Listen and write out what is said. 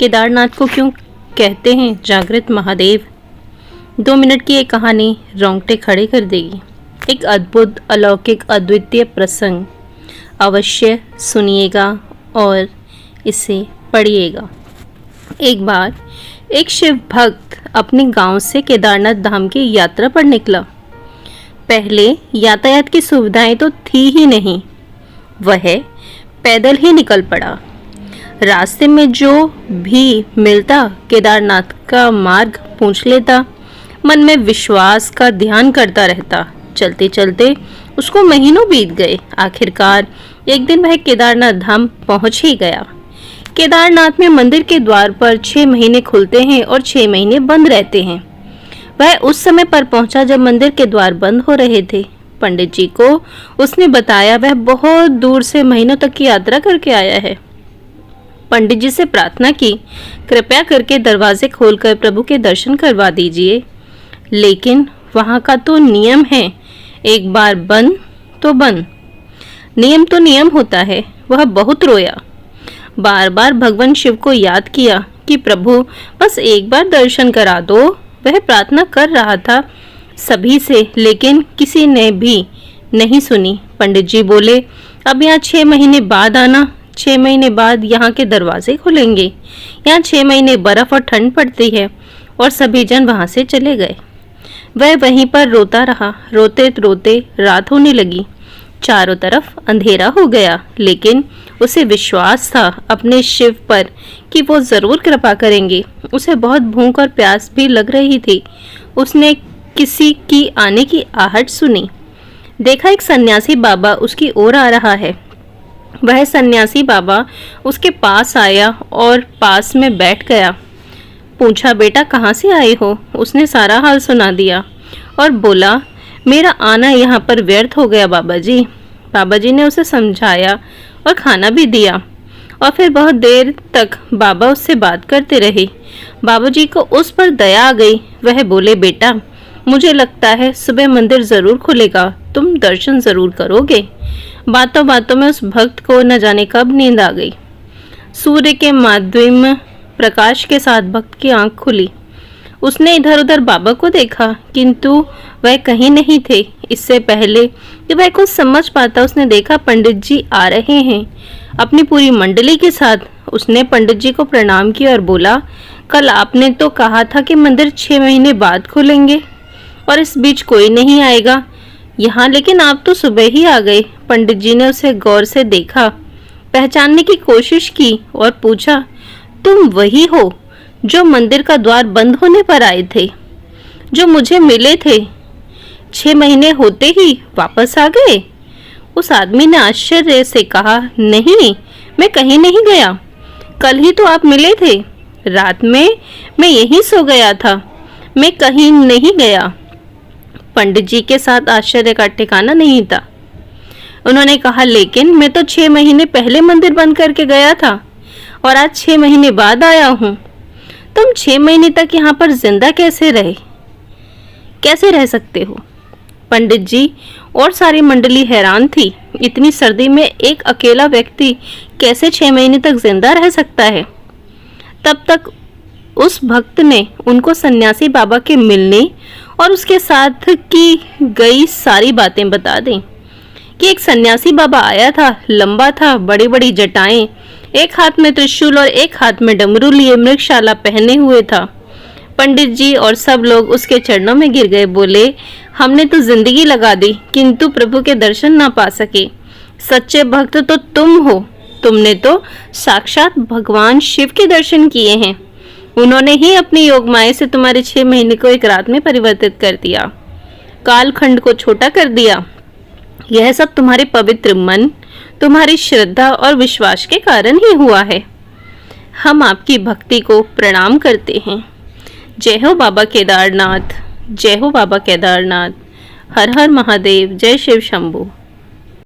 केदारनाथ को क्यों कहते हैं जागृत महादेव? 2 मिनट की एक कहानी रोंगटे खड़े कर देगी। एक अद्भुत, अलौकिक, अद्वितीय प्रसंग। अवश्य सुनिएगा और इसे पढ़िएगा। एक बार एक शिव भक्त अपने गांव से केदारनाथ धाम की यात्रा पर निकला। पहले यातायात की सुविधाएं तो थी ही नहीं, वह पैदल ही निकल पड़ा। रास्ते में जो भी मिलता केदारनाथ का मार्ग पूछ लेता, मन में विश्वास का ध्यान करता रहता। चलते चलते उसको महीनों बीत गए। आखिरकार एक दिन वह केदारनाथ धाम पहुंच ही गया। केदारनाथ में मंदिर के द्वार पर 6 महीने खुलते हैं और 6 महीने बंद रहते हैं। वह उस समय पर पहुंचा जब मंदिर के द्वार बंद हो रहे थे। पंडित जी को उसने बताया वह बहुत दूर से महीनों तक की यात्रा करके आया है। पंडित जी से प्रार्थना की, कृपया करके दरवाजे खोलकर प्रभु के दर्शन करवा दीजिए। लेकिन वहां का तो नियम है, एक बार बंद तो बंद। नियम तो नियम होता है। वह बहुत रोया, बार बार भगवान शिव को याद किया कि प्रभु बस एक बार दर्शन करा दो। वह प्रार्थना कर रहा था सभी से, लेकिन किसी ने भी नहीं सुनी। पंडित जी बोले, अब यहाँ 6 महीने बाद आना। 6 महीने बाद यहाँ के दरवाजे खुलेंगे। यहाँ 6 महीने बर्फ और ठंड पड़ती है। और सभी जन वहां से चले गए। वह वहीं पर रोता रहा। रोते रोते रात होने लगी। चारों तरफ अंधेरा हो गया, लेकिन उसे विश्वास था अपने शिव पर कि वो जरूर कृपा करेंगे। उसे बहुत भूख और प्यास भी लग रही थी। उसने किसी की आने की आहट सुनी। देखा एक सन्यासी बाबा उसकी ओर आ रहा है। वह सन्यासी बाबा उसके पास आया और पास में बैठ गया। पूछा, बेटा कहाँ से आए हो? उसने सारा हाल सुना दिया और बोला, मेरा आना यहाँ पर व्यर्थ हो गया बाबा जी। बाबा जी ने उसे समझाया और खाना भी दिया और फिर बहुत देर तक बाबा उससे बात करते रहे। बाबा जी को उस पर दया आ गई। वह बोले, बेटा मुझे लगता है सुबह मंदिर जरूर खुलेगा, तुम दर्शन जरूर करोगे। बातों बातों में उस भक्त को न जाने कब नींद आ गई। सूर्य के माध्यम प्रकाश के साथ भक्त की आंख खुली। उसने इधर उधर बाबा को देखा, किंतु वह कहीं नहीं थे। इससे पहले कि वह कुछ समझ पाता, उसने देखा पंडित जी आ रहे हैं अपनी पूरी मंडली के साथ। उसने पंडित जी को प्रणाम किया और बोला, कल आपने तो कहा था कि मंदिर 6 महीने बाद खुलेंगे और इस बीच कोई नहीं आएगा यहाँ, लेकिन आप तो सुबह ही आ गए। पंडित जी ने उसे गौर से देखा, पहचानने की कोशिश की और पूछा, तुम वही हो जो मंदिर का द्वार बंद होने पर आए थे, जो मुझे मिले थे? 6 महीने होते ही वापस आ गए? उस आदमी ने आश्चर्य से कहा, नहीं, मैं कहीं नहीं गया। कल ही तो आप मिले थे। रात में मैं यहीं सो गया था, मैं कहीं नहीं गया। पंडित जी के साथ आश्चर्य का ठिकाना नहीं था। उन्होंने कहा, लेकिन मैं तो 6 महीने पहले मंदिर बंद करके गया था और आज 6 महीने बाद आया हूँ। तुम 6 महीने तक यहाँ पर जिंदा कैसे रह सकते हो? पंडित जी और सारी मंडली हैरान थी। इतनी सर्दी में एक अकेला व्यक्ति कैसे 6 महीने तक जिंदा रह सकता है? तब तक उस भक्त ने उनको सन्यासी बाबा के मिलने और उसके साथ की गई सारी बातें बता दी कि एक सन्यासी बाबा आया था, लंबा था, बड़ी बड़ी जटाएं, एक हाथ में त्रिशूल और एक हाथ में डमरू लिए मृगशाला पहने हुए था। पंडित जी और सब लोग उसके चरणों में गिर गए। बोले, हमने तो जिंदगी लगा दी किंतु प्रभु के दर्शन ना पा सके। सच्चे भक्त तो तुम हो। तुमने तो साक्षात भगवान शिव के दर्शन किए हैं। उन्होंने ही अपनी योग माया से तुम्हारे 6 महीने को एक रात में परिवर्तित कर दिया, कालखंड को छोटा कर दिया। यह सब तुम्हारे पवित्र मन, तुम्हारी श्रद्धा और विश्वास के कारण ही हुआ है। हम आपकी भक्ति को प्रणाम करते हैं। जय हो बाबा केदारनाथ, जय हो बाबा केदारनाथ। हर हर महादेव, जय शिव शंभू।